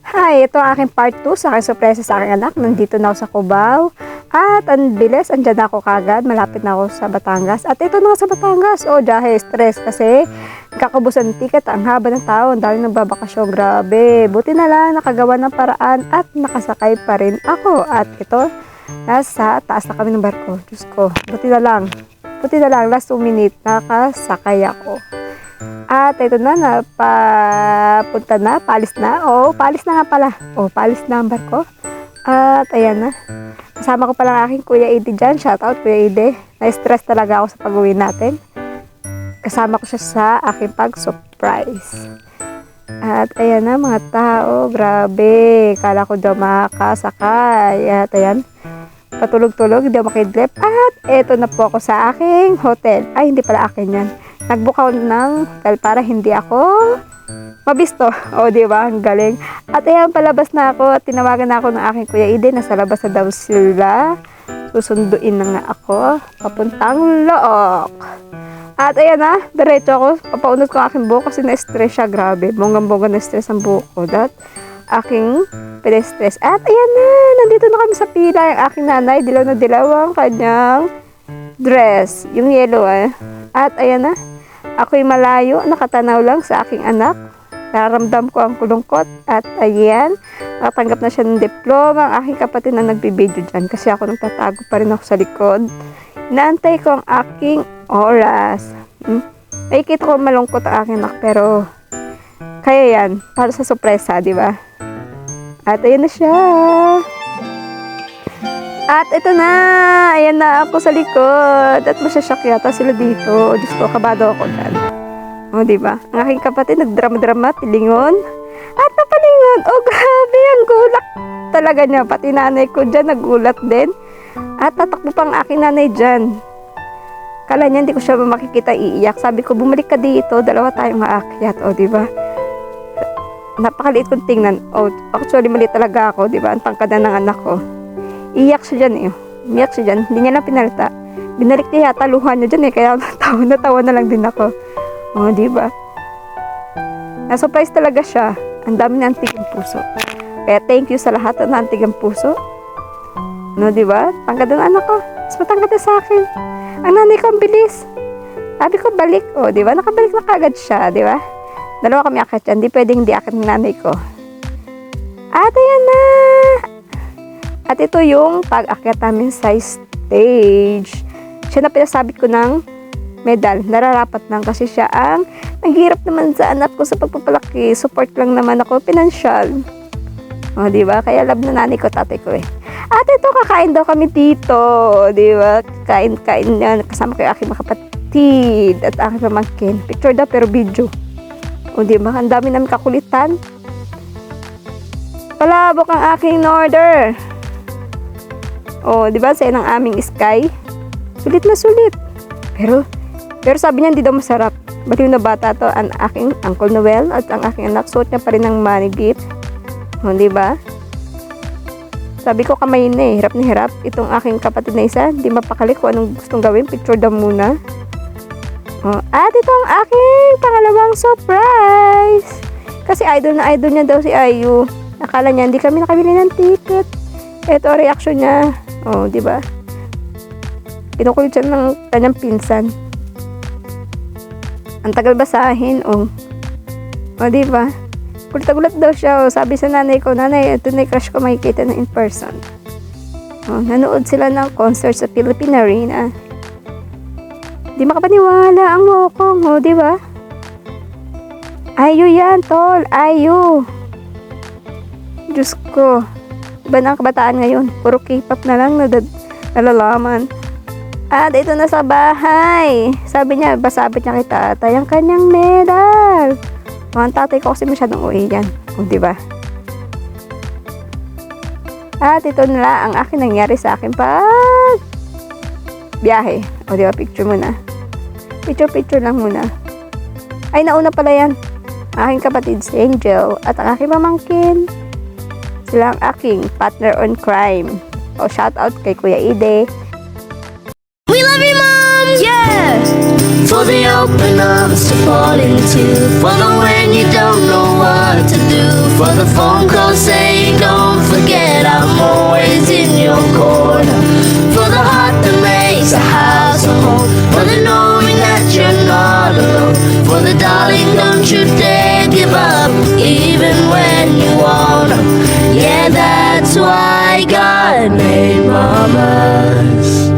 Hi, ito ang aking part 2 sa aking sorpresa sa aking anak. Nandito na ako sa Cubao. At ang bilis, andyan na ako kagad. Malapit na ako sa Batangas. At ito na ako sa Batangas. Oh, dahil stress kasi kakabusan ng ticket. Ang haba ng tao. Ang dami nagbabakasyon. Grabe. Buti na lang nakagawa ng paraan at nakasakay pa rin ako. At ito, nasa taas na kami ng barko. Diyos ko, buti na lang. Buti na lang, last 2 minutes, nakasakay ako. At ito na, papunta na, palis na. Oo, palis na nga pala. Oo, palis na ang barko. At ayan na. Kasama ko pala ang aking Kuya Ede dyan. Shoutout Kuya Ede. Na-stress talaga ako sa pag-uwi natin. Kasama ko siya sa aking pag-surprise. At ayan na mga tao. Grabe. Kala ko daw makakasakay. At ayan. Patulog-tulog. Hindi ako makidlip. At eto na po ako sa aking hotel. Ay, hindi pala akin yan. Nag-book ako ng hotel para hindi ako mabisto. O, diba? Ang galing. At ayan, palabas na ako at tinawagan na ako ng aking Kuya Ede. Nasa labas na daw sila. Susunduin na nga ako. Papuntang Look. At ayan na, diretso ako. Papaunod ko ang aking buhok kasi na-stress siya. Grabe. Bonggang-bongga na-stress ang buhok ko. That aking pina-stress. At ayan na, nandito na kami sa pila. Yung aking nanay, dilaw na dilaw ang kanyang dress. Yung yellow At ayan na. Ako'y malayo, nakatanaw lang sa aking anak. Nararamdam ko ang kulungkot. At ayan, nakatanggap na siya ng diploma. Ang aking kapatid na nagbibideo dyan. Kasi ako nagtatago pa rin ako sa likod. Inaantay ko ang aking oras. Nakikita ko malungkot ang aking anak. Pero, kaya yan. Para sa sorpresa, di ba? At ayan na siya. At ito na, ayan na ako sa likod. At masyasyak yata sila dito. Diyos ko, kabado ako dyan. O, diba? Ang aking kapatid, nagdrama-drama, tilingon. At napalingon. Oh, grabe, ang gulak talaga niya. Pati nanay ko dyan, nagulat din. At tatakbo pang aking nanay dyan. Kala niya, hindi ko siya makikita iiyak. Sabi ko, bumalik ka dito, dalawa tayong aakyat. O, diba? Napakaliit kong tingnan. O, actually, mali talaga ako, diba? Ang tangkad na ng anak ko. Iyak siya dyan Iyak siya dyan. Hindi niya lang pinalita. Binalik niya yata luha niya dyan Kaya natawa na lang din ako. O, diba? Na-surprise talaga siya. Ang dami na antig ang puso. Kaya thank you sa lahat na antig ang puso. No, diba? Tangkad ang anak ko. Mas matangkad na sa akin. Ang nanay ko ang bilis. Sabi ko balik. O, diba? Nakabalik na kagad siya. Diba? Dalawa kami akit dyan. Di pwedeng di akit ng nanay ko. At ayan na. At ito yung pag-akyat namin sa stage. Siya na pinasabit ko ng medal. Nararapat lang kasi siya ang naghirap naman sa anak ko sa pagpapalaki. Support lang naman ako, pinansyal. O, diba? Kaya love na nanay ko, tatay ko At ito, kakain daw kami dito. Diba? Kain-kain yan. Kasama ko yung aking mga kapatid at aking pamangkin. Picture daw pero video. O, diba? Ang dami namin kakulitan. Palabok ang aking order. Oh, di ba sa ng aming sky? Sulit na sulit. Pero sabi niya hindi daw masarap. Baliw na bata to ang aking Uncle Noel at ang aking anak. Suot niya pa rin ng manigit. Oh, di ba? Sabi ko kamay na hirap na hirap. Itong aking kapatid na isa, hindi mapakali kung anong gustong gawin. Picture daw muna. Oh, at ito ang aking pangalawang surprise. Kasi idol na idol niya daw si Ayu. Akala niya hindi kami nakabili ng ticket. Ito ang reaction niya. Oh, di ba? Kinukulit siya ng kanyang pinsan. Ang tagal basahin, oh. Oh, di ba? Kulit-gulat daw siya, oh. Sabi sa nanay ko, nanay, ito na yung crush ko makikita na in person. Oh, nanood sila ng concert sa Philippine Arena. Di makapaniwala ang mukong, oh, di ba? Ayu yan, tol. Ayu. Diyos ko. Iba na ang kabataan ngayon. Puro K-pop na lang nalalaman. At ito na sa bahay. Sabi niya, basabit niya kay tatay ang kanyang medal. Ang tatay ko kasi masyadong uwi yan. O, diba? At ito na ang akin nangyari sa akin pag biyahe. O, diba? Picture muna. Picture lang muna. Ay, nauna pala yan. Aking kapatid si Angel at ang aking pamangkin. Sila ang aking partner on crime. O, shout out kay Kuya Ede. We love you, Mom! Yes! For the open arms to fall into. For the when you don't know what to do. For the phone call saying don't forget I'm always in your corner. For the heart that makes a house a home. For the knowing that you're not alone. For the darling don't you dare give up even when you wanna. Yeah, that's why God made mamas.